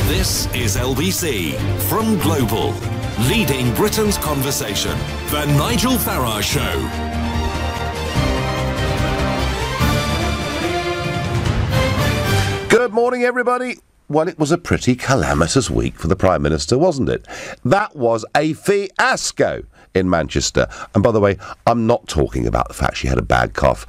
This is LBC from Global, leading Britain's conversation. The Nigel Farage Show. Good morning, everybody. Well, it was a pretty calamitous week for the Prime Minister, wasn't it? That was a fiasco in Manchester. And by the way, I'm not talking about the fact she had a bad cough.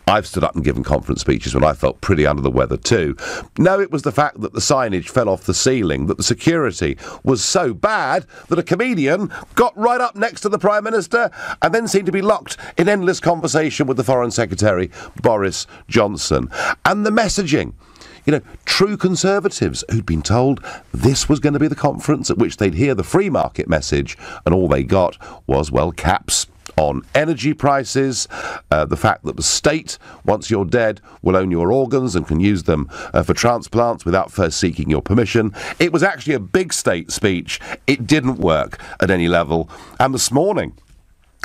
I've stood up and given conference speeches when I felt pretty under the weather too. No, it was the fact that the signage fell off the ceiling, that the security was so bad that a comedian got right up next to the Prime Minister and then seemed to be locked in endless conversation with the Foreign Secretary, Boris Johnson. And the messaging. You know, true Conservatives who'd been told this was going to be the conference at which they'd hear the free market message, and all they got was, well, caps on energy prices, the fact that the state, once you're dead, will own your organs and can use them for transplants without first seeking your permission. It was actually a big state speech. It didn't work at any level. And this morning,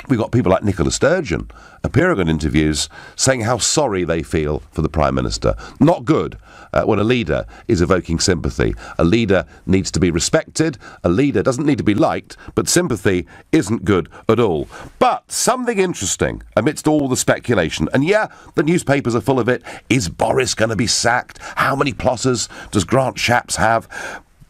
we got people like Nicola Sturgeon appearing on interviews saying how sorry they feel for the Prime Minister. Not good when a leader is evoking sympathy. A leader needs to be respected. A leader doesn't need to be liked, but sympathy isn't good at all. But something interesting amidst all the speculation, and yeah, the newspapers are full of it. Is Boris going to be sacked? How many plotters does Grant Shapps have?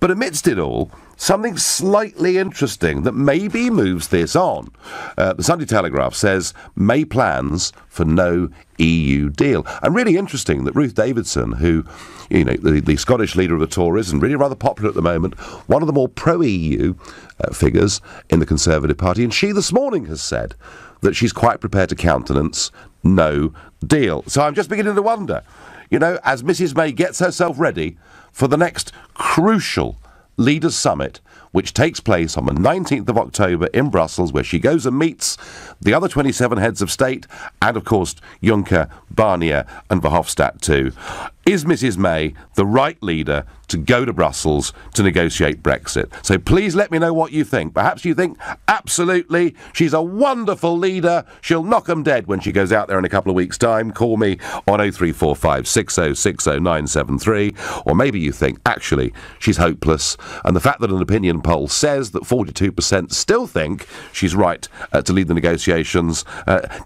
But amidst it all, something slightly interesting that maybe moves this on. The Sunday Telegraph says May plans for no EU deal. And really interesting that Ruth Davidson, who, you know, the Scottish leader of the Tories and really rather popular at the moment, one of the more pro-EU figures in the Conservative Party, and she this morning has said that she's quite prepared to countenance no deal. So I'm just beginning to wonder, you know, as Mrs May gets herself ready for the next crucial Leaders' Summit, which takes place on the 19th of October in Brussels, where she goes and meets the other 27 heads of state, and of course Juncker, Barnier and Verhofstadt too. Is Mrs May the right leader to go to Brussels to negotiate Brexit? So please let me know what you think. Perhaps you think, absolutely, she's a wonderful leader. She'll knock 'em dead when she goes out there in a couple of weeks' time. Call me on 0345 6060 973. Or maybe you think, actually, she's hopeless. And the fact that an opinion poll says that 42% still think she's right to lead the negotiations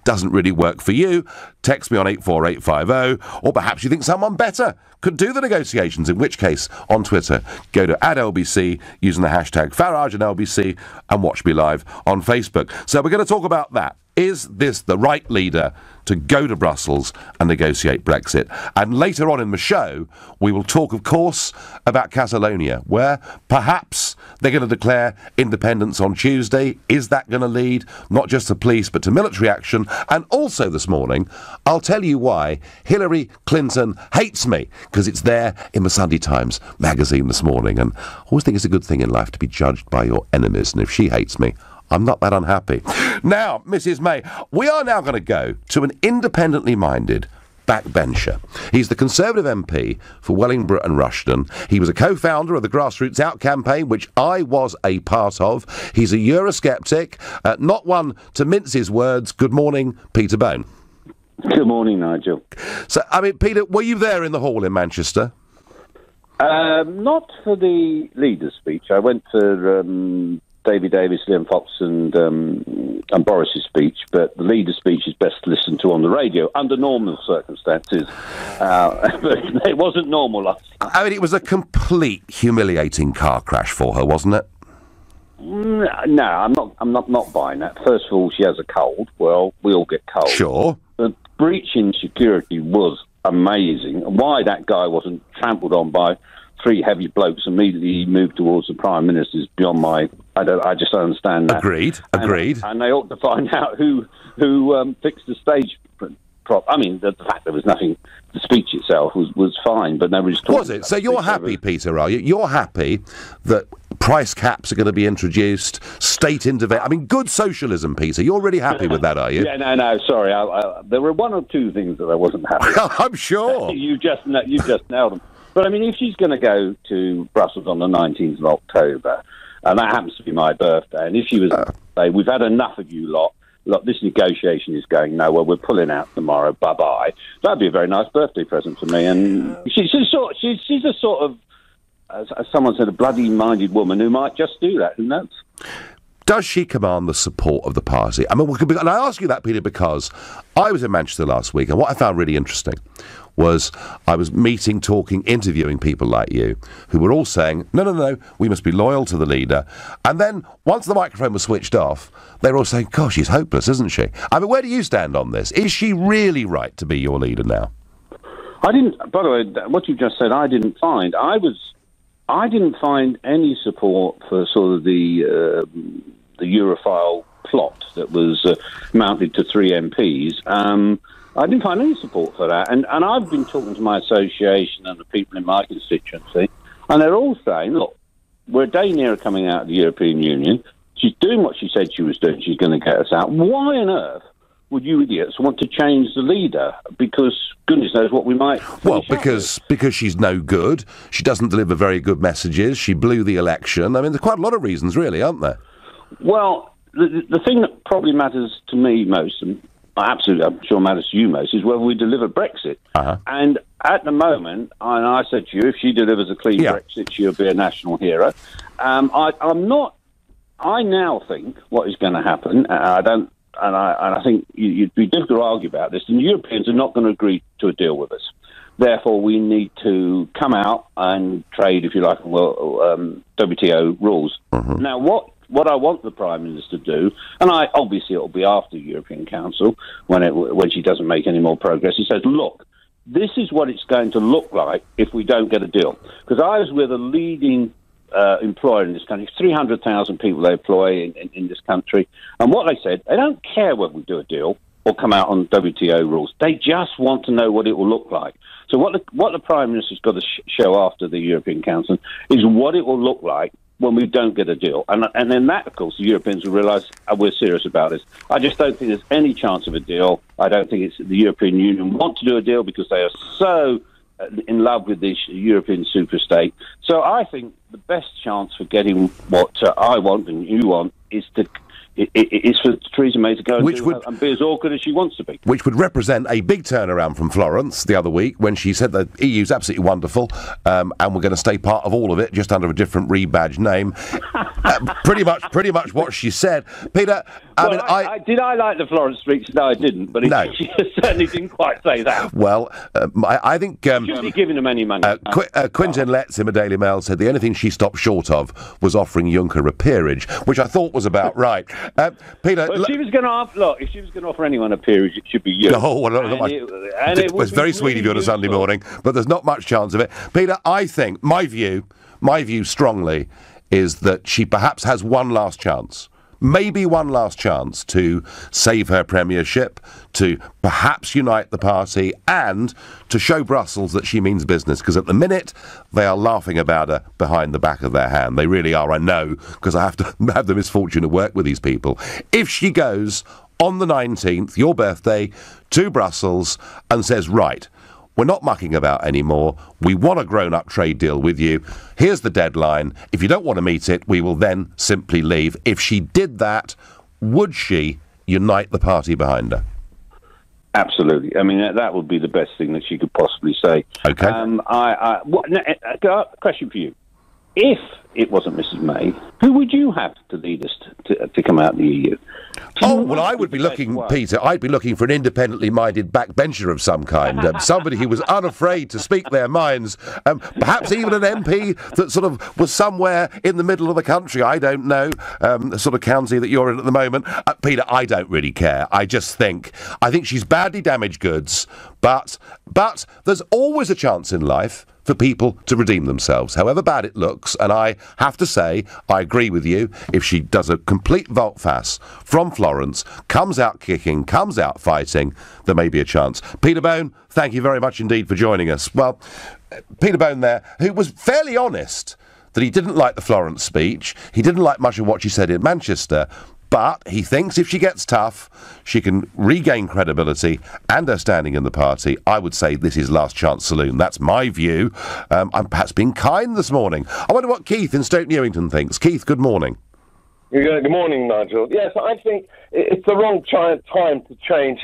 doesn't really work for you. Text me on 84850. Or perhaps you think someone better could do the negotiations, in which case, on Twitter, go to @LBC using the hashtag Farage and LBC and watch me live on Facebook. So we're going to talk about that. Is this the right leader to go to Brussels and negotiate Brexit? And later on in the show, we will talk, of course, about Catalonia, where perhaps they're going to declare independence on Tuesday. Is that going to lead not just to police but to military action? And also this morning, I'll tell you why Hillary Clinton hates me, because it's there in the Sunday Times magazine this morning. And I always think it's a good thing in life to be judged by your enemies. And if she hates me, I'm not that unhappy. Now, Mrs May, we are now going to go to an independently minded backbencher. He's the Conservative MP for Wellingborough and Rushden. He was a co-founder of the Grassroots Out campaign, which I was a part of. He's a Eurosceptic, not one to mince his words. Good morning, Peter Bone. Good morning, Nigel. So, I mean, Peter, were you there in the hall in Manchester? Not for the leader's speech. I went to David Davis, Liam Fox and Boris's speech, but the leader's speech is best listened to on the radio under normal circumstances. But it wasn't normal last time. I mean, it was a complete humiliating car crash for her, wasn't it? No, I'm not buying that. First of all, she has a cold. Well, we all get colds. Sure. The breach in security was amazing. Why that guy wasn't trampled on by three heavy blokes immediately moved towards the Prime Minister is beyond my... I just don't understand that. Agreed. And they ought to find out who fixed the stage prop. I mean, the fact there was nothing... The speech itself was fine, but nobody's talking. Was it? So you're happy, Peter, are you? You're happy that price caps are going to be introduced, state intervention... I mean, good socialism, Peter. You're really happy with that, are you? Yeah, no, sorry. There were one or two things that I wasn't happy with. I'm sure. You just nailed them. But, I mean, if she's going to go to Brussels on the 19th of October, and that happens to be my birthday, and if she was say, we've had enough of you lot, look, this negotiation is going nowhere, we're pulling out tomorrow, bye-bye, that'd be a very nice birthday present for me. And she's a sort of as someone said, a bloody-minded woman who might just do that. Who knows? Does she command the support of the party? I mean, and I ask you that, Peter, because I was in Manchester last week, and what I found really interesting was I was meeting, talking, interviewing people like you who were all saying, no, we must be loyal to the leader. And then, once the microphone was switched off, they were all saying, gosh, she's hopeless, isn't she? I mean, where do you stand on this? Is she really right to be your leader now? By the way, what you just said, I didn't find. I didn't find any support for sort of the Europhile plot that was mounted to 3 MPs. I didn't find any support for that. And I've been talking to my association and the people in my constituency, and they're all saying, look, we're a day nearer coming out of the European Union. She's doing what she said she was doing. She's going to get us out. Why on earth would you idiots want to change the leader? Because goodness knows what we might... Well, because she's no good. She doesn't deliver very good messages. She blew the election. I mean, there's quite a lot of reasons, really, aren't there? Well, the thing that probably matters to me most, and absolutely I'm sure matters to you most, is whether we deliver Brexit. Uh-huh. And at the moment, and I said to you, if she delivers a clean Brexit, she'll be a national hero. I'm not... I now think what is going to happen, I think you'd be difficult to argue about this, and the Europeans are not going to agree to a deal with us. Therefore, we need to come out and trade, if you like, WTO rules. Mm-hmm. Now, what I want the Prime Minister to do, and obviously it will be after the European Council, when she doesn't make any more progress, he says, look, this is what it's going to look like if we don't get a deal. Because I was with a leading employer in this country, 300,000 people they employ in this country, and what they said, they don't care whether we do a deal or come out on WTO rules. They just want to know what it will look like. So what the Prime Minister's got to show after the European Council is what it will look like when we don't get a deal. And then that, of course, the Europeans will realise we're serious about this. I just don't think there's any chance of a deal. I don't think it's the European Union want to do a deal because they are so in love with this European superstate. So I think the best chance for getting what I want and you want is for Theresa May to go and be as awkward as she wants to be. Which would represent a big turnaround from Florence the other week when she said that the EU's absolutely wonderful and we're going to stay part of all of it, just under a different rebadged name. Pretty much what she said. Peter, did I like the Florence speech? No, I didn't. But no. She certainly didn't quite say that. Well, I think... Should be giving them any money. Quintin Letts in the Daily Mail said the only thing she stopped short of was offering Juncker a peerage, which I thought was about right. Peter... Well, if she was going to offer anyone a peerage, it should be you. Oh, well, it was very sweet of you on a Sunday morning, but there's not much chance of it. Peter, I think, my view strongly, is that she perhaps has one last chance. Maybe one last chance to save her premiership, to perhaps unite the party, and to show Brussels that she means business, because at the minute they are laughing about her behind the back of their hand. They really are, I know, because I have to have the misfortune to work with these people. If she goes on the 19th, your birthday, to Brussels and says, right, we're not mucking about anymore. We want a grown-up trade deal with you. Here's the deadline. If you don't want to meet it, we will then simply leave. If she did that, would she unite the party behind her? Absolutely. I mean, that would be the best thing that she could possibly say. Okay. Question for you. If it wasn't Mrs May, who would you have to lead us to come out of the EU? I would be looking, Peter, I'd be looking for an independently minded backbencher of some kind, somebody who was unafraid to speak their minds, perhaps even an MP that sort of was somewhere in the middle of the country, I don't know, the sort of county that you're in at the moment. Peter, I don't really care. I think she's badly damaged goods, but there's always a chance in life for people to redeem themselves, however bad it looks, and I have to say, I agree with you, if she does a complete volte-face from Florence, comes out kicking, comes out fighting, there may be a chance. Peter Bone, thank you very much indeed for joining us. Well, Peter Bone there, who was fairly honest that he didn't like the Florence speech, he didn't like much of what she said in Manchester, but he thinks if she gets tough, she can regain credibility and her standing in the party. I would say this is last chance saloon. That's my view. I'm perhaps being kind this morning. I wonder what Keith in Stoke Newington thinks. Keith, good morning. Good morning, Nigel. Yes, I think it's the wrong time to change,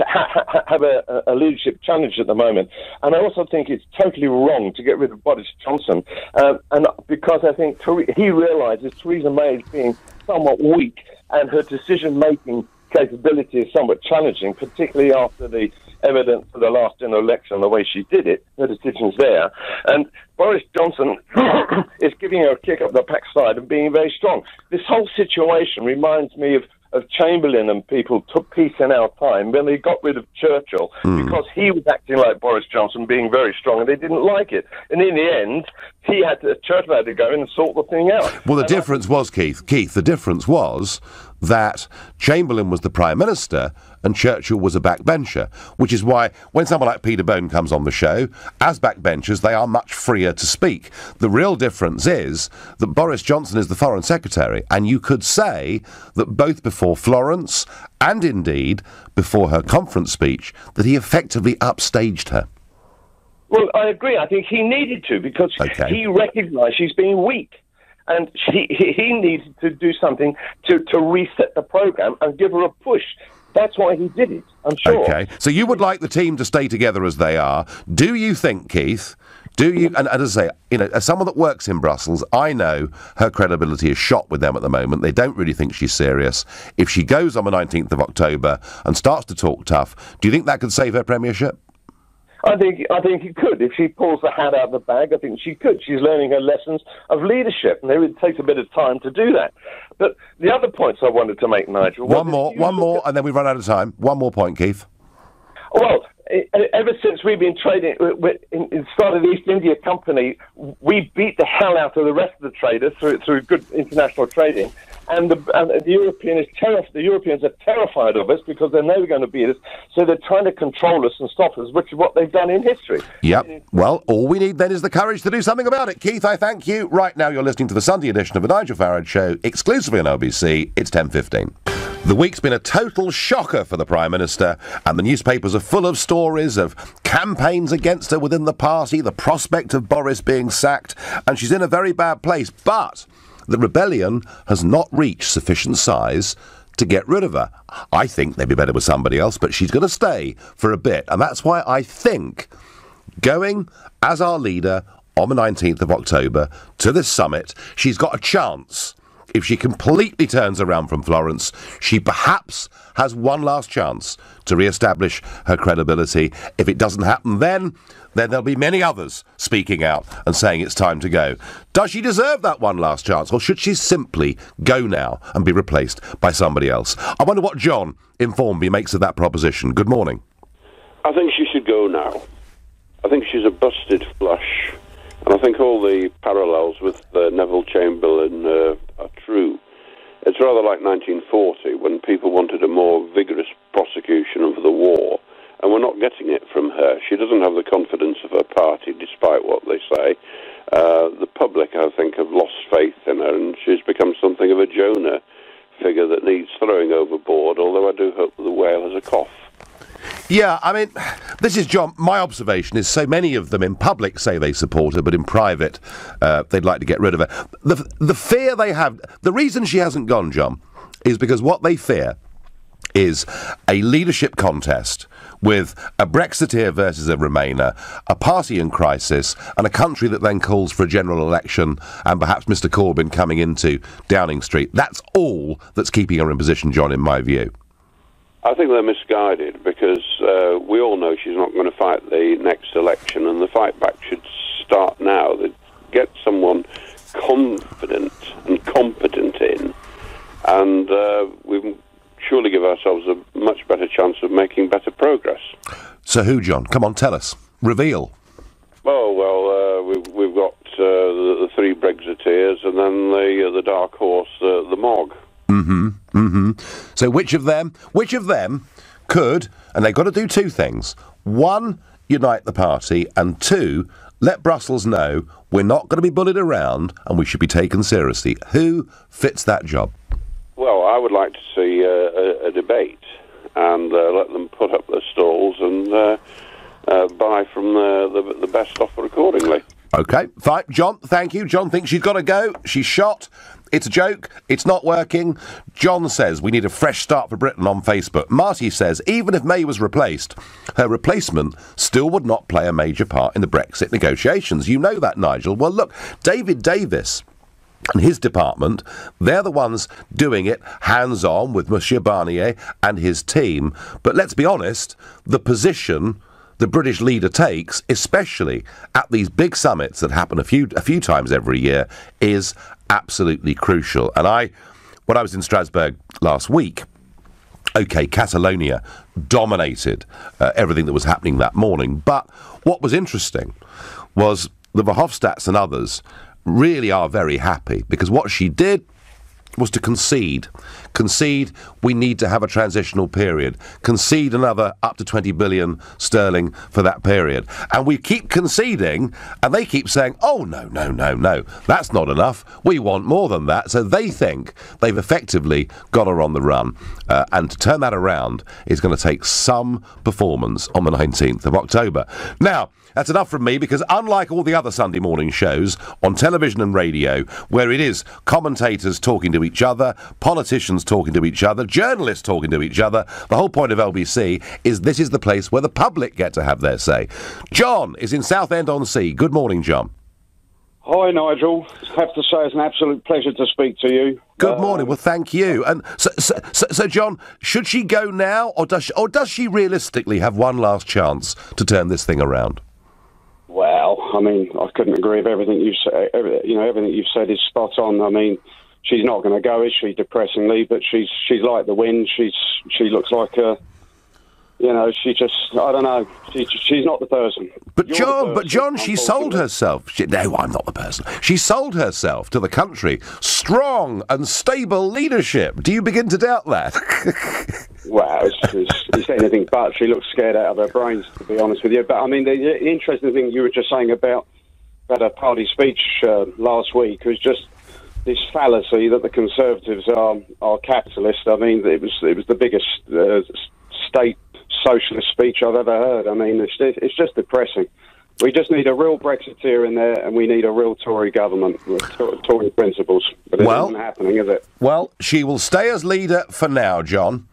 have a leadership challenge at the moment. And I also think it's totally wrong to get rid of Boris Johnson. And because I think he realises Theresa May is being somewhat weak and her decision-making capability is somewhat challenging, particularly after the evidence of the last general election, the way she did it, her decisions there. And Boris Johnson is giving her a kick up the backside and being very strong. This whole situation reminds me of Chamberlain and people took peace in our time when they got rid of Churchill because he was acting like Boris Johnson, being very strong, and they didn't like it. And in the end, Churchill had to go in and sort the thing out. Well, the difference was, Keith, the difference was that Chamberlain was the Prime Minister and Churchill was a backbencher, which is why when someone like Peter Bone comes on the show, as backbenchers, they are much freer to speak. The real difference is that Boris Johnson is the Foreign Secretary, and you could say that both before Florence and indeed before her conference speech, that he effectively upstaged her. Well, I agree. I think he needed to because he recognised she's being weak. And he needed to do something to reset the programme and give her a push. That's why he did it, I'm sure. OK, so you would like the team to stay together as they are. Do you think, Keith, and as I say, as someone that works in Brussels, I know her credibility is shot with them at the moment. They don't really think she's serious. If she goes on the 19th of October and starts to talk tough, do you think that could save her premiership? I think it could. If she pulls the hat out of the bag, I think she could. She's learning her lessons of leadership, and it takes a bit of time to do that. But the other points I wanted to make, Nigel... One more, and then we run out of time. One more point, Keith. Well, ever since we've been trading, in started the East India Company, we beat the hell out of the rest of the traders through good international trading. And the Europeans are terrified of us because they're never going to beat us. So they're trying to control us and stop us, which is what they've done in history. Yep. Well, all we need then is the courage to do something about it. Keith, I thank you. Right now you're listening to the Sunday edition of the Nigel Farage Show, exclusively on LBC. It's 10:15. The week's been a total shocker for the Prime Minister, and the newspapers are full of stories of campaigns against her within the party, the prospect of Boris being sacked, and she's in a very bad place. But the rebellion has not reached sufficient size to get rid of her. I think they'd be better with somebody else, but she's going to stay for a bit. And that's why I think going as our leader on the 19th of October to this summit, she's got a chance. If she completely turns around from Florence, she perhaps has one last chance to re-establish her credibility. If it doesn't happen then there'll be many others speaking out and saying it's time to go. Does she deserve that one last chance, or should she simply go now and be replaced by somebody else? I wonder what John in Formby makes of that proposition. Good morning. I think she should go now. I think she's a busted flush. And I think all the parallels with Neville Chamberlain are true. It's rather like 1940 when people wanted a more vigorous prosecution of the war, and we're not getting it from her. She doesn't have the confidence of her party, despite what they say. The public, I think, have lost faith in her, and she's become something of a Jonah figure that needs throwing overboard, although I do hope the whale has a cough. Yeah, I mean, this is John. My observation is so many of them in public say they support her, but in private, they'd like to get rid of her. The fear they have, the reason she hasn't gone, John, is because what they fear is a leadership contest with a Brexiteer versus a Remainer, a party in crisis, and a country that then calls for a general election, and perhaps Mr Corbyn coming into Downing Street. That's all that's keeping her in position, John, in my view. I think they're misguided because we all know she's not going to fight the next election, and the fight back should start now. They get someone confident and competent in, and we surely give ourselves a much better chance of making better progress. So who, John? Come on, tell us. Reveal. Oh, well, we've got the three Brexiteers and then the dark horse, the MOG. So which of them could, and they've got to do two things. One, unite the party, and two, let Brussels know we're not going to be bullied around and we should be taken seriously. Who fits that job? Well, I would like to see a debate and let them put up their stalls and buy from the best offer accordingly. OK, fine. John, thank you. John thinks she's got to go. She's shot. It's a joke. It's not working. John says we need a fresh start for Britain on Facebook. Marty says even if May was replaced, her replacement still would not play a major part in the Brexit negotiations. You know that, Nigel. Well, look, David Davis and his department, they're the ones doing it hands-on with Monsieur Barnier and his team. But let's be honest, the position the British leader takes, especially at these big summits that happen a few times every year, is absolutely crucial. And when I was in Strasbourg last week, OK, Catalonia dominated everything that was happening that morning. But what was interesting was the Verhofstadts and others really are very happy, because what she did was to concede we need to have a transitional period, concede another up to 20 billion sterling for that period. And we keep conceding, and they keep saying, oh, no, that's not enough, we want more than that. So they think they've effectively got her on the run, and to turn that around is going to take some performance on the 19th of October. Now, that's enough from me, because unlike all the other Sunday morning shows on television and radio, where it is commentators talking to each other, politicians talking to each other, journalists talking to each other, the whole point of LBC is this is the place where the public get to have their say. John is in Southend-on-Sea. Good morning, John. Hi, Nigel. I have to say it's an absolute pleasure to speak to you. Good morning. Well, thank you. And so, John, should she go now, or does she realistically have one last chance to turn this thing around? Well, I mean, I couldn't agree with everything you've said. Everything you've said is spot on. I mean, she's not going to go, is she? Depressingly, but she's like the wind. She looks like a. She just, I don't know. She's not the person. But John, she sold herself. No, I'm not the person. She sold herself to the country. Strong and stable leadership. Do you begin to doubt that? Well, it's anything but. She looks scared out of her brains, to be honest with you. But, I mean, the interesting thing you were just saying about her party speech last week was just this fallacy that the Conservatives are capitalist. I mean, it was the biggest state socialist speech I've ever heard. I mean, it's just depressing. We just need a real Brexiteer in there, and we need a real Tory government with Tory principles. But it isn't happening, is it? Well, she will stay as leader for now, John.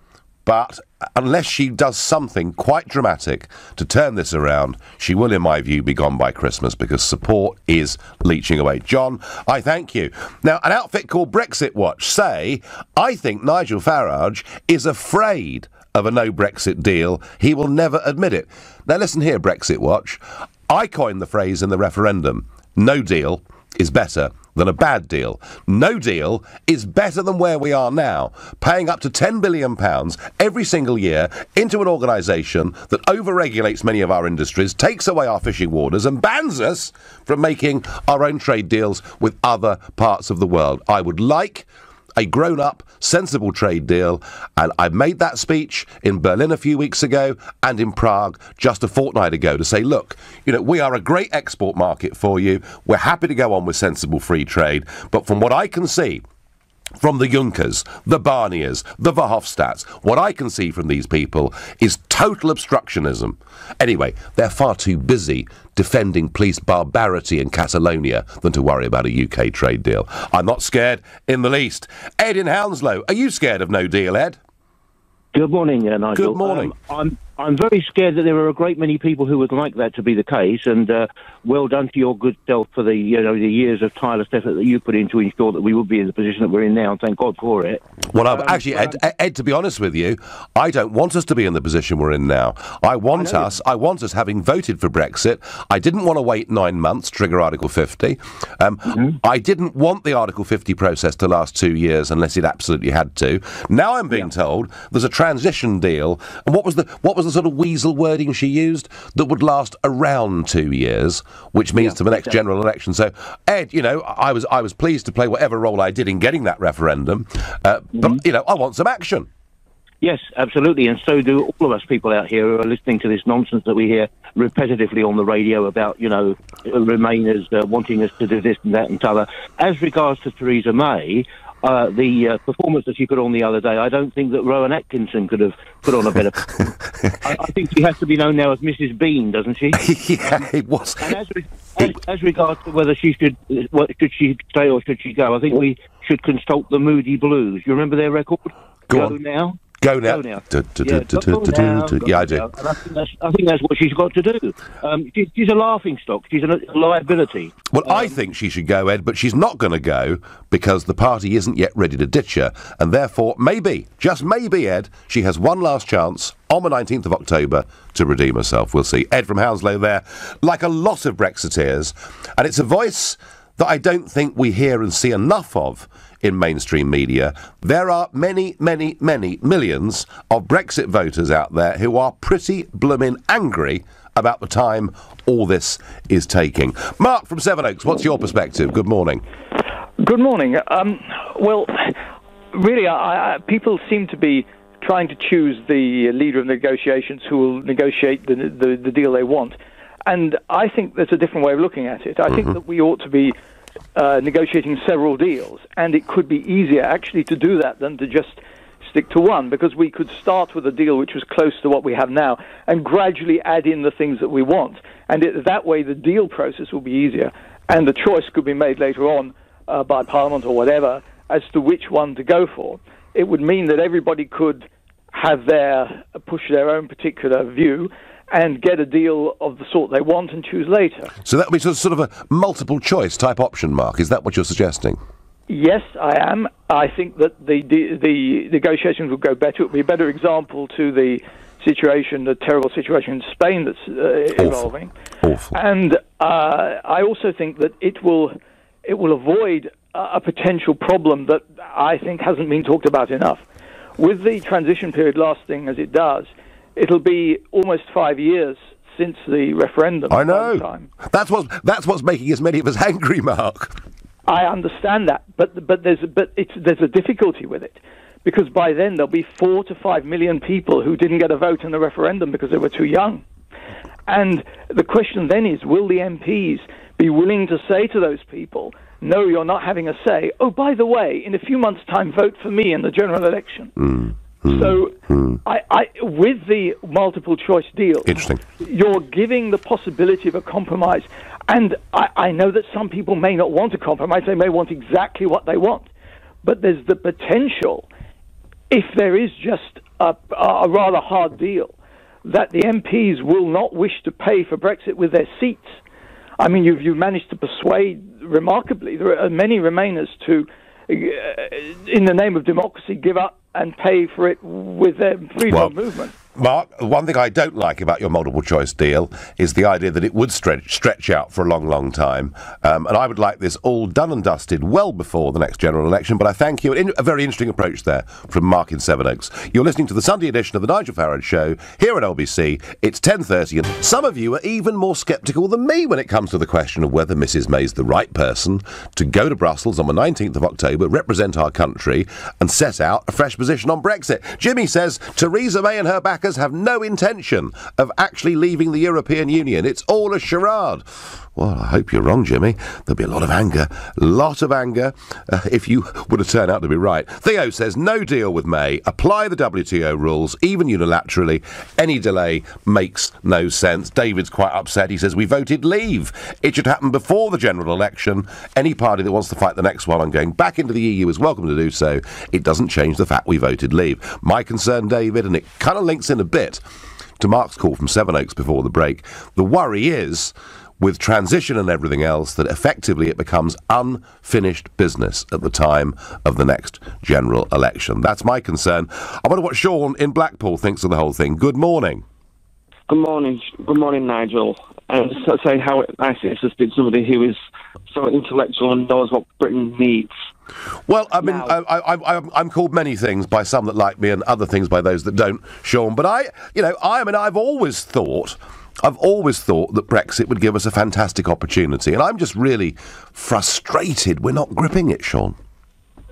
But unless she does something quite dramatic to turn this around, she will, in my view, be gone by Christmas, because support is leaching away. John, I thank you. Now, an outfit called Brexit Watch say, I think Nigel Farage is afraid of a no-Brexit deal. He will never admit it. Now, listen here, Brexit Watch. I coined the phrase in the referendum, no deal is better than a bad deal. No deal is better than where we are now, paying up to £10 billion every single year into an organisation that overregulates many of our industries, takes away our fishing waters and bans us from making our own trade deals with other parts of the world. I would like a grown-up, sensible trade deal, and I made that speech in Berlin a few weeks ago and in Prague just a fortnight ago to say, look, we are a great export market for you. We're happy to go on with sensible free trade, but from what I can see, from the Junckers, the Barniers, the Verhofstadts, what I can see from these people is total obstructionism. Anyway, they're far too busy defending police barbarity in Catalonia than to worry about a UK trade deal. I'm not scared in the least. Ed in Hounslow, are you scared of no deal, Ed? Good morning, Nigel. Good morning. I'm very scared that there are a great many people who would like that to be the case, and well done to your good self for the years of tireless effort that you put in to ensure that we would be in the position that we're in now, and thank God for it. Well, Ed, to be honest with you, I don't want us to be in the position we're in now. I want us having voted for Brexit. I didn't want to wait 9 months, trigger Article 50. I didn't want the Article 50 process to last 2 years unless it absolutely had to. Now I'm being told there's a transition deal, and what was the sort of weasel wording she used? That would last around 2 years, which means to the next general election. So, Ed, I was pleased to play whatever role I did in getting that referendum, but I want some action. Yes, absolutely, and so do all of us people out here who are listening to this nonsense that we hear repetitively on the radio about, Remainers wanting us to do this and that and t'other. As regards to Theresa May, the performance that she put on the other day, I don't think that Rowan Atkinson could have put on a better performance. I think she has to be known now as Mrs. Bean, doesn't she? Yeah, it was. And as regards to whether she should she stay or should she go, I think we should consult the Moody Blues. You remember their record? Go on. Now. Go now. Go now. Yeah, I do. And I think that's what she's got to do. She's a laughing stock. She's a liability. Well, I think she should go, Ed, but she's not going to go because the party isn't yet ready to ditch her. And therefore, maybe, just maybe, Ed, she has one last chance on the 19th of October to redeem herself. We'll see. Ed from Hounslow there, like a lot of Brexiteers. And it's a voice that I don't think we hear and see enough of in mainstream media. There are many, many, many millions of Brexit voters out there who are pretty bloomin' angry about the time all this is taking. Mark from Sevenoaks, what's your perspective? Good morning. Good morning. Well, really, people seem to be trying to choose the leader of negotiations who will negotiate the deal they want. And I think there's a different way of looking at it. I think that we ought to be negotiating several deals, and it could be easier actually to do that than to just stick to one, because we could start with a deal which was close to what we have now and gradually add in the things that we want, and that way the deal process will be easier, and the choice could be made later on by Parliament or whatever as to which one to go for. It would mean that everybody could have push their own particular view and get a deal of the sort they want and choose later. So that would be sort of a multiple choice type option, Mark. Is that what you're suggesting? Yes, I am. I think that the negotiations would go better. It would be a better example to the terrible situation in Spain that's evolving. Awful. And I also think that it will avoid a potential problem that I think hasn't been talked about enough. With the transition period lasting as it does, it'll be almost 5 years since the referendum. I know. That's what's making as many of us angry, Mark. I understand that, but there's a difficulty with it, because by then there'll be 4 to 5 million people who didn't get a vote in the referendum because they were too young. And the question then is, will the MPs be willing to say to those people, no, you're not having a say. Oh, by the way, in a few months' time, vote for me in the general election. So, with the multiple choice deal, you're giving the possibility of a compromise. And I know that some people may not want a compromise. They may want exactly what they want. But there's the potential, if there is just a rather hard deal, that the MPs will not wish to pay for Brexit with their seats. I mean, you've managed to persuade, remarkably, there are many Remainers to, in the name of democracy, give up and pay for it with their freedom of movement. Mark, one thing I don't like about your multiple choice deal is the idea that it would stretch out for a long, long time. And I would like this all done and dusted well before the next general election. But I thank you. A very interesting approach there from Mark in Sevenoaks. You're listening to the Sunday edition of the Nigel Farage Show here at LBC. It's 10:30, and some of you are even more sceptical than me when it comes to the question of whether Mrs May's the right person to go to Brussels on the 19th of October, represent our country, and set out a fresh position on Brexit. Jimmy says Theresa May and her backers have no intention of actually leaving the European Union. It's all a charade. Well, I hope you're wrong, Jimmy. There'll be a lot of anger if you were to turn out to be right. Theo says, no deal with May. Apply the WTO rules, even unilaterally. Any delay makes no sense. David's quite upset. He says, we voted leave. It should happen before the general election. Any party that wants to fight the next one on going back into the EU is welcome to do so. It doesn't change the fact we voted leave. My concern, David, and it kind of links in a bit to Mark's call from Sevenoaks before the break, the worry is, with transition and everything else, that effectively it becomes unfinished business at the time of the next general election. That's my concern. I wonder what Sean in Blackpool thinks of the whole thing. Good morning. Good morning, Nigel. And just say how nice it is to speak to somebody who is so intellectual and knows what Britain needs. Well, I mean, I'm called many things by some that like me and other things by those that don't, Sean. But I've always thought that Brexit would give us a fantastic opportunity, and I'm just really frustrated we're not gripping it, Sean.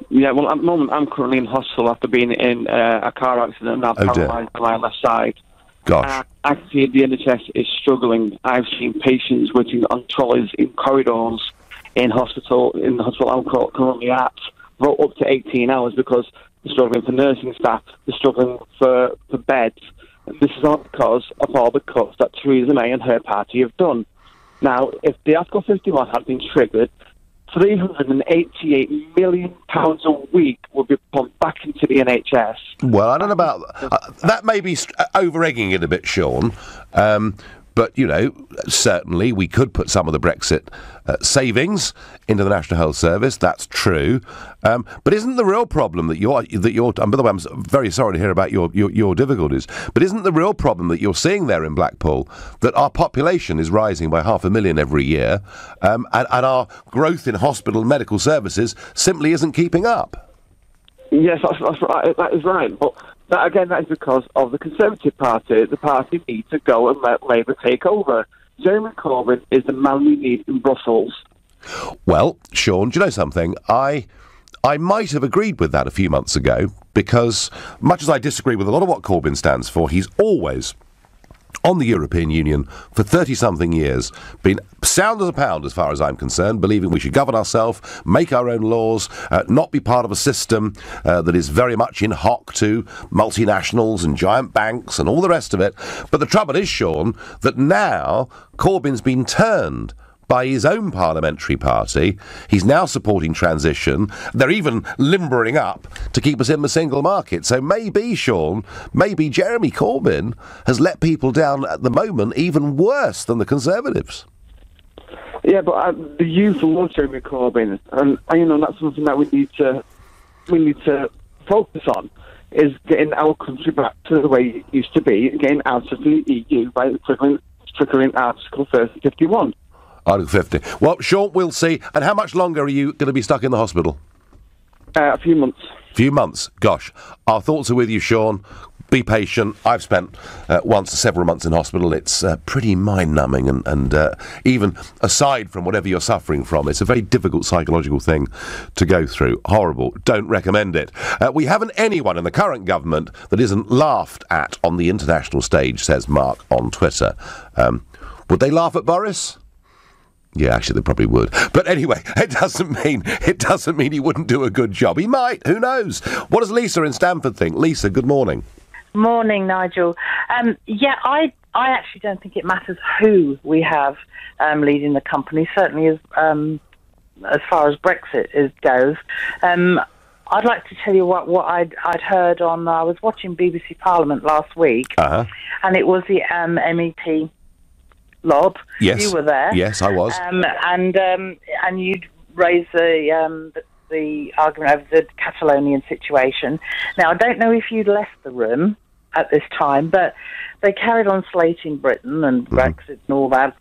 Yeah, well, at the moment, I'm currently in hospital after being in a car accident and I'm paralysed on my left side. Gosh. Actually, the NHS is struggling. I've seen patients waiting on trolleys in corridors in the hospital I'm currently at for up to 18 hours because they're struggling for nursing staff, they're struggling for beds. And this is all because of all the cuts that Theresa May and her party have done. Now, if the Article 51 had been triggered, £388 million a week would be pumped back into the NHS. Well, I don't know about that. May be over-egging it a bit, Sean. But, you know, certainly we could put some of the Brexit savings into the National Health Service. That's true. But isn't the real problem that you're and by the way, I'm very sorry to hear about your difficulties, but isn't the real problem that you're seeing there in Blackpool that our population is rising by 500,000 every year, and our growth in hospital and medical services simply isn't keeping up? Yes, that's right. That is right. But that is because of the Conservative Party. The party needs to go and let Labour take over. Jeremy Corbyn is the man we need in Brussels. Well, Sean, do you know something? I might have agreed with that a few months ago, because much as I disagree with a lot of what Corbyn stands for, he's always on the European Union for 30-something years, been sound as a pound as far as I'm concerned, believing we should govern ourselves, make our own laws, not be part of a system that is very much in hock to multinationals and giant banks and all the rest of it. But the trouble is, Sean, that now Corbyn's been turned by his own parliamentary party. He's now supporting transition. They're even limbering up to keep us in the single market. So maybe, Sean, maybe Jeremy Corbyn has let people down at the moment even worse than the Conservatives. Yeah, but the youth love Jeremy Corbyn, and you know that's something that we need to focus on, is getting our country back to the way it used to be, getting out of the EU by triggering Article 51. Article 50. Well, Sean, we'll see. And how much longer are you going to be stuck in the hospital? A few months. Few months. Gosh. Our thoughts are with you, Sean. Be patient. I've spent several months in hospital. It's pretty mind-numbing, and even aside from whatever you're suffering from, it's a very difficult psychological thing to go through. Horrible. Don't recommend it. We haven't anyone in the current government that isn't laughed at on the international stage, says Mark on Twitter. Would they laugh at Boris? Yeah, actually, they probably would. But anyway, it doesn't mean he wouldn't do a good job. He might. Who knows? What does Lisa in Stamford think? Lisa, good morning. Morning, Nigel. I actually don't think it matters who we have leading the company. Certainly, as far as Brexit goes. I'd like to tell you what I'd heard on. I was watching BBC Parliament last week, and it was the MEP. Lob, yes, you were there. Yes, I was. And you'd raised the argument over the Catalonian situation. Now, I don't know if you'd left the room at this time, but they carried on slating Britain and Brexit and all that.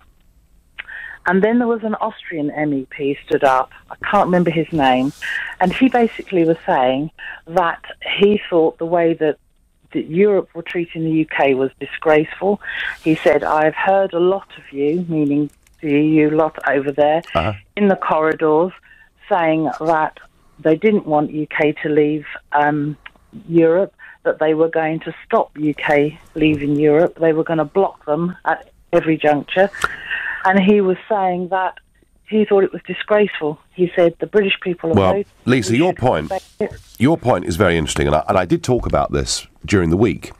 And then there was an Austrian MEP stood up. I can't remember his name, and he basically was saying that he thought the way that Europe were treating the UK was disgraceful. He said, I've heard a lot of you, meaning the EU lot over there, in the corridors, saying that they didn't want UK to leave Europe, that they were going to stop UK leaving Europe, they were going to block them at every juncture. And he was saying that he thought it was disgraceful. He said the British people are voting. Lisa, your point is very interesting, and I did talk about this during the week.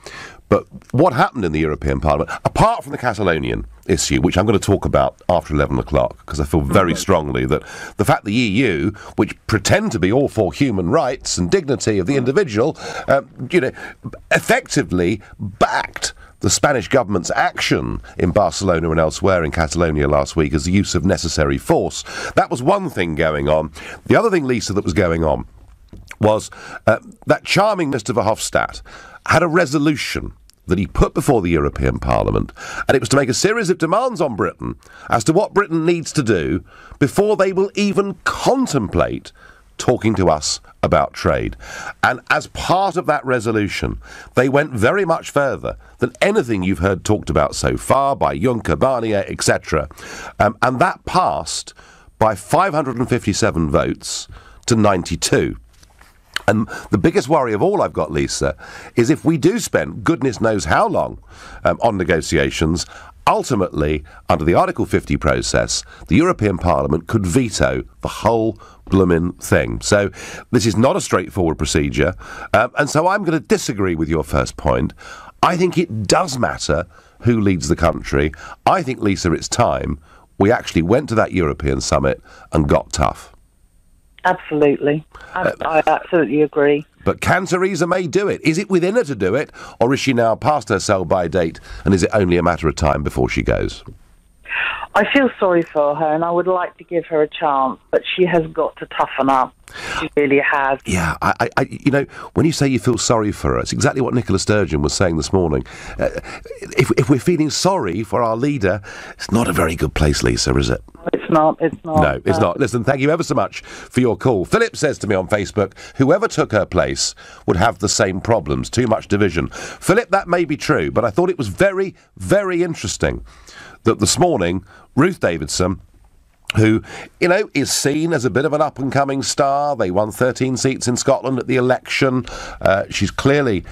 But what happened in the European Parliament, apart from the Catalonian issue, which I'm going to talk about after 11 o'clock, because I feel very strongly that the fact the EU, which pretend to be all for human rights and dignity of the individual, effectively backed the Spanish government's action in Barcelona and elsewhere in Catalonia last week as the use of necessary force. That was one thing going on. The other thing, Lisa, that was going on was that charming Mr Verhofstadt had a resolution that he put before the European Parliament, and it was to make a series of demands on Britain as to what Britain needs to do before they will even contemplate talking to us about trade. And as part of that resolution, they went very much further than anything you've heard talked about so far by Juncker, Barnier, etc. And that passed by 557 votes to 92. And the biggest worry of all I've got, Lisa, is if we do spend goodness knows how long on negotiations, ultimately, under the Article 50 process, the European Parliament could veto the whole bloomin' thing. So this is not a straightforward procedure. And so I'm going to disagree with your first point. I think it does matter who leads the country. I think, Lisa, it's time we actually went to that European summit and got tough. Absolutely. I absolutely agree. But can Theresa May do it? Is it within her to do it, or is she now past her sell-by date, and is it only a matter of time before she goes? I feel sorry for her, and I would like to give her a chance, but she has got to toughen up. She really has. Yeah, you know, when you say you feel sorry for her, it's exactly what Nicola Sturgeon was saying this morning. If we're feeling sorry for our leader, it's not a very good place, Lisa, is it? It's not. No, it's not. Listen, thank you ever so much for your call. Philip says to me on Facebook, whoever took her place would have the same problems, too much division. Philip, that may be true, but I thought it was very, very interesting that this morning, Ruth Davidson, who, you know, is seen as a bit of an up-and-coming star. They won 13 seats in Scotland at the election. She's clearly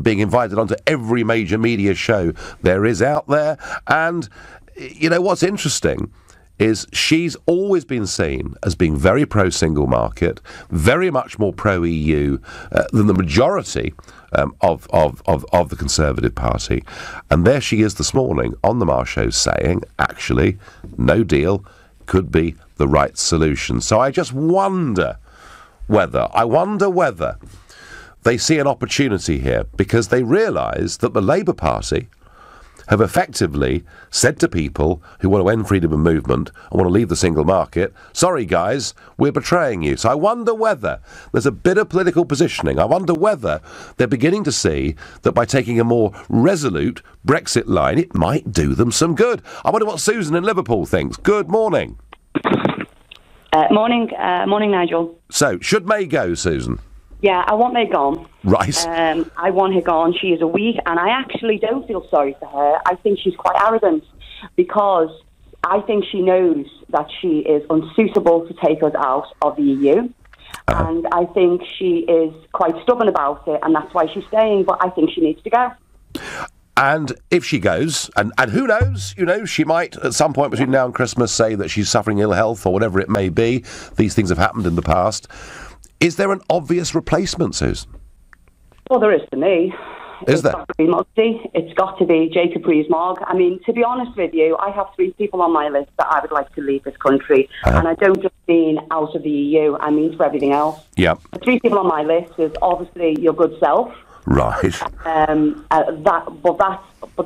being invited onto every major media show there is out there. And, you know, what's interesting is she's always been seen as being very pro-single market, very much more pro-EU than the majority of the Conservative Party. And there she is this morning on the Marr Show saying, actually, no deal could be the right solution. So I just wonder whether they see an opportunity here, because they realise that the Labour Party have effectively said to people who want to end freedom of movement and want to leave the single market, sorry guys, we're betraying you. So I wonder whether there's a bit of political positioning. I wonder whether they're beginning to see that by taking a more resolute Brexit line, it might do them some good. I wonder what Susan in Liverpool thinks. Good morning. Morning, Nigel. So, should May go, Susan? Yeah, I want May gone. Right. I want her gone. She is a weak, and I actually don't feel sorry for her. I think she's quite arrogant, because I think she knows that she is unsuitable to take us out of the EU. And I think she is quite stubborn about it, and that's why she's staying, but I think she needs to go. And if she goes, and who knows, you know, she might at some point between now and Christmas say that she's suffering ill health or whatever it may be. These things have happened in the past. Is there an obvious replacement, Susan? Well, there is to me. Is there? It's got to be Muggsy. It's got to be Jacob Rees-Mogg. I mean, to be honest with you, I have 3 people on my list that I would like to leave this country. And I don't just mean out of the EU, I mean for everything else. Yeah. The 3 people on my list is obviously your good self. Right. But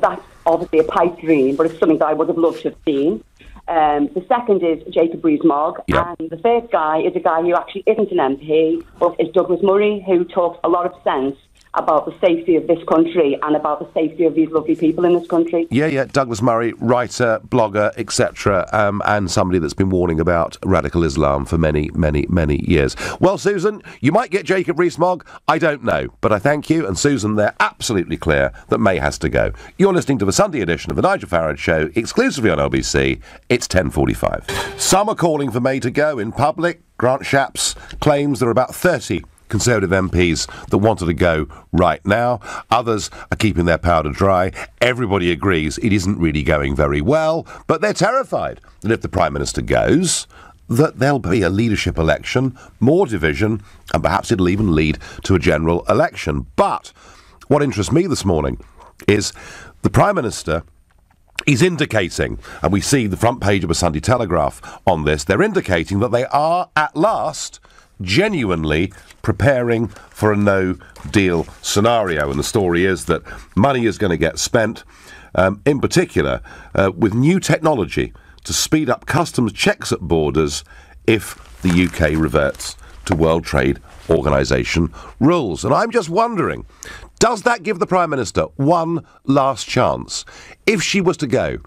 that's obviously a pipe dream, but it's something that I would have loved to have seen. The second is Jacob Rees-Mogg, yep. And the third guy is a guy who actually isn't an MP, but is Douglas Murray, who talks a lot of sense about the safety of this country and about the safety of these lovely people in this country. Yeah, Douglas Murray, writer, blogger, etc., and somebody that's been warning about radical Islam for many, many, many years. Well, Susan, you might get Jacob Rees-Mogg, I don't know, but I thank you, and Susan, they're absolutely clear that May has to go. You're listening to the Sunday edition of the Nigel Farage Show, exclusively on LBC. It's 10:45. Some are calling for May to go in public. Grant Shapps claims there are about 30 Conservative MPs that wanted to go right now. Others are keeping their powder dry. Everybody agrees it isn't really going very well, but they're terrified that if the Prime Minister goes, that there'll be a leadership election, more division, and perhaps it'll even lead to a general election. But what interests me this morning is the Prime Minister is indicating, and we see the front page of a Sunday Telegraph on this, they're indicating that they are, at last, genuinely preparing for a no-deal scenario. And the story is that money is going to get spent, in particular, with new technology to speed up customs checks at borders if the UK reverts to World Trade Organisation rules. And I'm just wondering, does that give the Prime Minister one last chance? If she was to go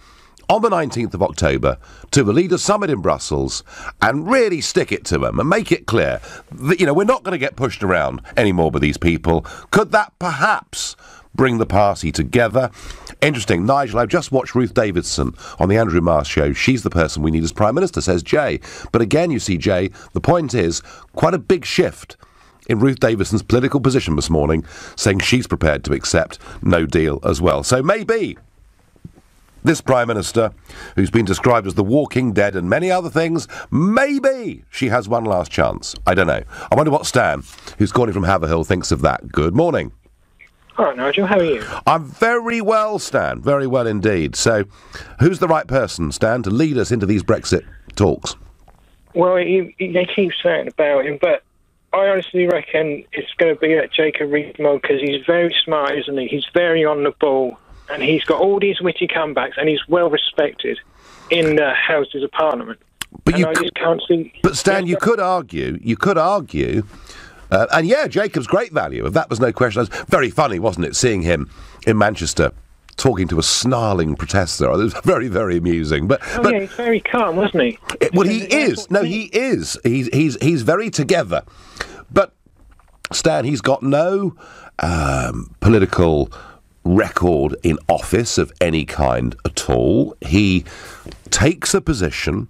on the 19th of October to the Leaders' Summit in Brussels and really stick it to them and make it clear that, you know, we're not going to get pushed around anymore by these people, could that perhaps bring the party together? Interesting. Nigel, I've just watched Ruth Davidson on the Andrew Marr Show. She's the person we need as Prime Minister, says Jay. But again, you see, Jay, the point is quite a big shift in Ruth Davidson's political position this morning, saying she's prepared to accept no deal as well. So maybe This Prime Minister, who's been described as the walking dead and many other things, maybe she has one last chance. I don't know. I wonder what Stan, who's calling from Haverhill, thinks of that. Good morning. All right, Nigel, how are you? I'm very well, Stan. Very well indeed. So, who's the right person, Stan, to lead us into these Brexit talks? Well, they keep saying about him, but I honestly reckon it's going to be Jacob Rees-Mogg because he's very smart, isn't he? He's very on the ball, and he's got all these witty comebacks, and he's well respected in the Houses of Parliament. But I just can't see. But Stan, you could argue. And yeah, Jacob's great value. If that was no question. It was very funny, wasn't it, seeing him in Manchester talking to a snarling protester. It was very, very amusing. But yeah, he's very calm, wasn't he? Well, he is. No, he is. He's very together. But Stan, he's got no political record in office of any kind at all. He takes a position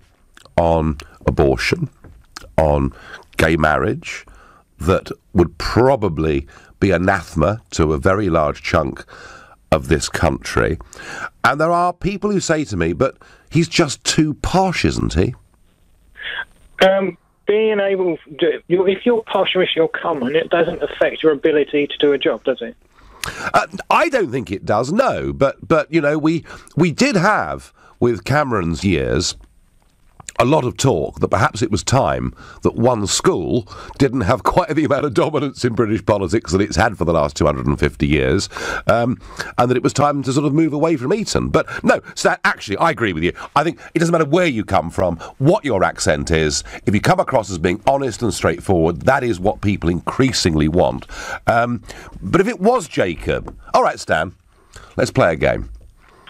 on abortion, on gay marriage, that would probably be anathema to a very large chunk of this country. And there are people who say to me, but he's just too posh, isn't he? Being able to, if you're posh or if you're common, it doesn't affect your ability to do a job, does it? I don't think it does, no. But you know, we did have, with Cameron's years, a lot of talk that perhaps it was time that one school didn't have quite the amount of dominance in British politics that it's had for the last 250 years, and that it was time to sort of move away from Eton. But no, Stan, actually, I agree with you. I think it doesn't matter where you come from, what your accent is. If you come across as being honest and straightforward, that is what people increasingly want. But if it was Jacob... All right, Stan, let's play a game.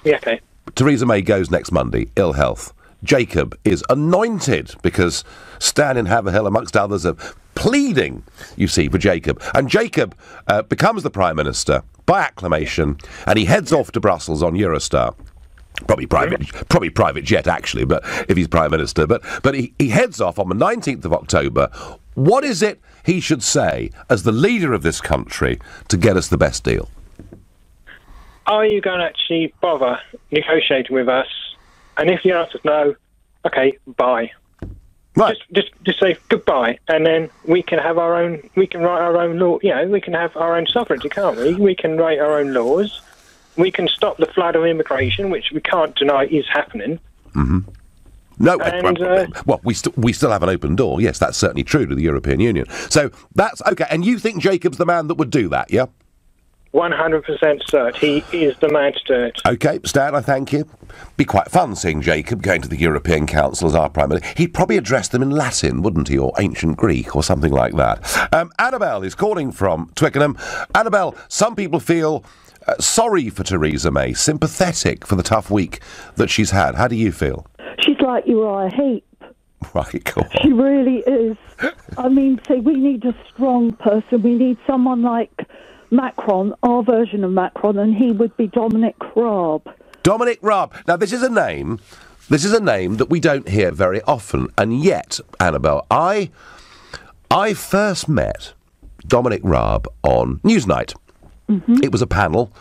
Yeah, okay. Theresa May goes next Monday, ill health. Jacob is anointed because Stan in Haverhill, amongst others, are pleading, you see, for Jacob. And Jacob becomes the Prime Minister by acclamation, and he heads off to Brussels on Eurostar. Probably private jet, actually, but if he's Prime Minister. But he heads off on the 19th of October. What is it he should say as the leader of this country to get us the best deal? Are you going to actually bother negotiating with us? And if the answer's no, okay, bye. Right. Just say goodbye, and then we can have our own. We can write our own law. You know, we can have our own sovereignty, can't we? We can write our own laws. We can stop the flood of immigration, which we can't deny is happening. Mm-hmm. No, and, well, we still have an open door. Yes, that's certainly true to the European Union. So that's okay. And you think Jacob's the man that would do that? Yeah. 100% cert. He is the man to do it. OK, Stan, I thank you. Be quite fun seeing Jacob going to the European Council as our Prime Minister. He'd probably address them in Latin, wouldn't he, or ancient Greek or something like that. Annabelle is calling from Twickenham. Annabelle, some people feel sorry for Theresa May, sympathetic for the tough week that she's had. How do you feel? She's like Uriah Heep. Right, go on. She really is. I mean, say we need a strong person. We need someone like Macron, our version of Macron, and he would be Dominic Raab. Dominic Raab. Now, this is a name that we don't hear very often, and yet, Annabelle, I first met Dominic Raab on Newsnight. Mm-hmm. It was a panel,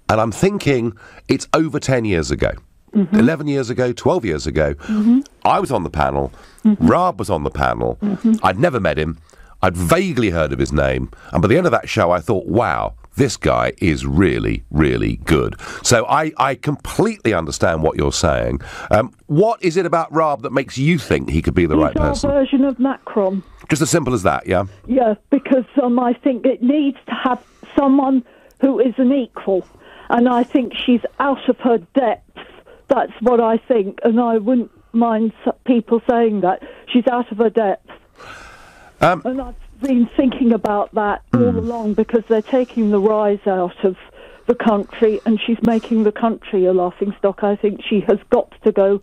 and I'm thinking it's over 10 years ago. Mm-hmm. 11 years ago, 12 years ago. Mm-hmm. I was on the panel. Mm-hmm. Raab was on the panel. Mm-hmm. I'd never met him. I'd vaguely heard of his name, and by the end of that show I thought, wow, this guy is really, really good. So I completely understand what you're saying. What is it about Raab that makes you think he could be the right person? He's our version of Macron. Just as simple as that, yeah? Yeah, because I think it needs to have someone who is an equal, and I think she's out of her depth. That's what I think, and I wouldn't mind people saying that. She's out of her depth. And I've been thinking about that all along because they're taking the rise out of the country and she's making the country a laughingstock. I think she has got to go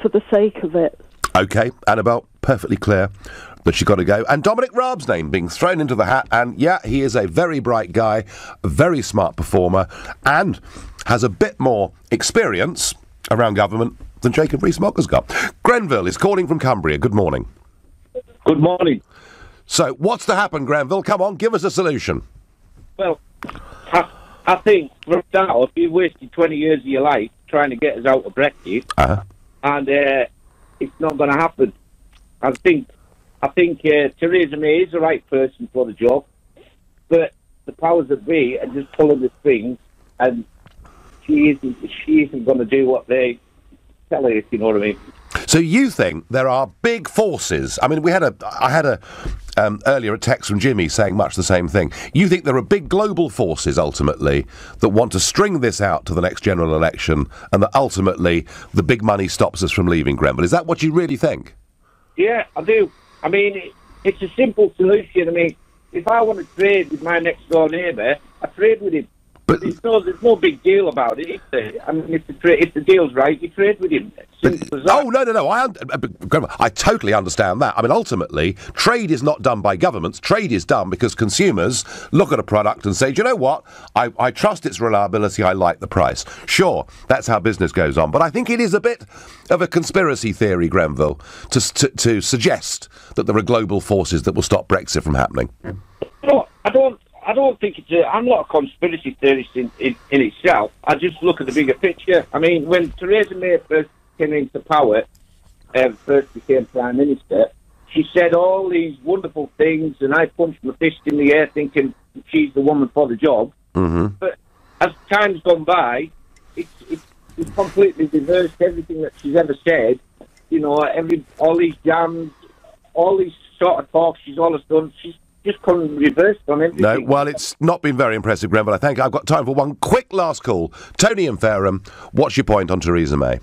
for the sake of it. OK, Annabelle, perfectly clear that she's got to go. And Dominic Raab's name being thrown into the hat, and yeah, he is a very bright guy, a very smart performer, and has a bit more experience around government than Jacob Rees-Mogg has got. Grenville is calling from Cumbria. Good morning. Good morning. So, what's to happen, Grenville? Come on, give us a solution. Well, I think from now, if you wasted 20 years of your life trying to get us out of Brexit, and it's not going to happen. I think Theresa May is the right person for the job, but the powers that be are just pulling the strings, and she isn't going to do what they tell her, if you know what I mean. So you think there are big forces? I mean, I had a earlier a text from Jimmy saying much the same thing. You think there are big global forces ultimately that want to string this out to the next general election, and that ultimately the big money stops us from leaving, Grenville? Is that what you really think? Yeah, I do. I mean, it's a simple solution. I mean, if I want to trade with my next door neighbour, I trade with him. But there's no big deal about it, is there? I mean, if the deal's right, you trade with him. No. I totally understand that. I mean, ultimately, trade is not done by governments. Trade is done because consumers look at a product and say, do you know what? I trust its reliability. I like the price. Sure, that's how business goes on. But I think it is a bit of a conspiracy theory, Grenville, to suggest that there are global forces that will stop Brexit from happening. No, I don't think I'm not a conspiracy theorist in itself. I just look at the bigger picture. I mean, when Theresa May first came into power, first became Prime Minister, she said all these wonderful things, and I punched my fist in the air thinking she's the woman for the job. Mm-hmm. But as time's gone by, it's completely reversed everything that she's ever said. You know, all these jams, all these sort of talks she's always done, she's just come reversed on everything. No, well, it's not been very impressive, Grenville. I think I've got time for one quick last call. Tony in Fareham, what's your point on Theresa May?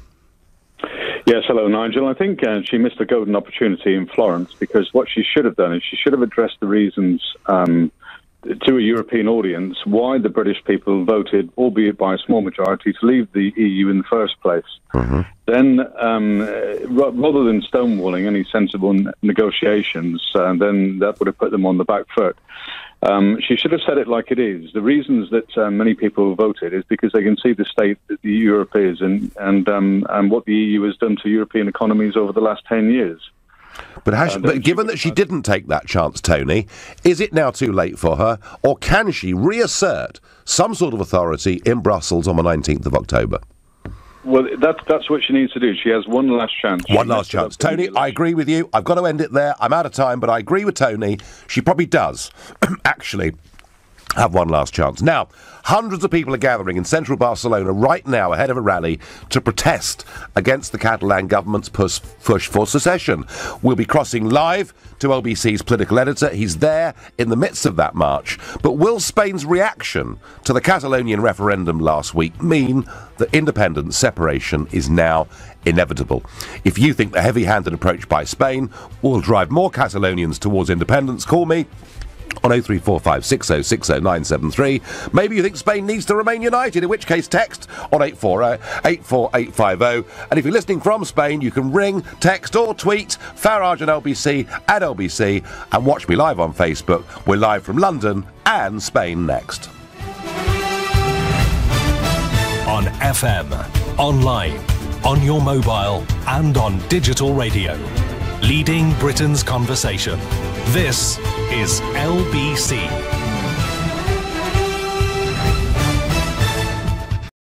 Yes, hello, Nigel. I think she missed a golden opportunity in Florence, because what she should have done is she should have addressed the reasons to a European audience why the British people voted, albeit by a small majority, to leave the EU in the first place. Mm-hmm. Then, rather than stonewalling any sensible negotiations, then that would have put them on the back foot. She should have said it like it is. The reasons that many people voted is because they can see the state that the Europe is and what the EU has done to European economies over the last 10 years. But given that she didn't take that chance, Tony, is it now too late for her, or can she reassert some sort of authority in Brussels on the 19th of October? Well, that's what she needs to do. She has one last chance. One last chance. Tony, I agree with you. I've got to end it there. I'm out of time, but I agree with Tony. She probably does actually have one last chance. Now, hundreds of people are gathering in central Barcelona right now ahead of a rally to protest against the Catalan government's push for secession. We'll be crossing live to LBC's political editor. He's there in the midst of that march. But will Spain's reaction to the Catalonian referendum last week mean that independence separation is now inevitable? If you think the heavy-handed approach by Spain will drive more Catalonians towards independence, call me on 0345 60 60 973. Maybe you think Spain needs to remain united, in which case text on 840 84850. And if you're listening from Spain, you can ring, text or tweet Farage and LBC at LBC, and watch me live on Facebook. We're live from London and Spain next. On FM, online, on your mobile and on digital radio. Leading Britain's conversation. This is LBC.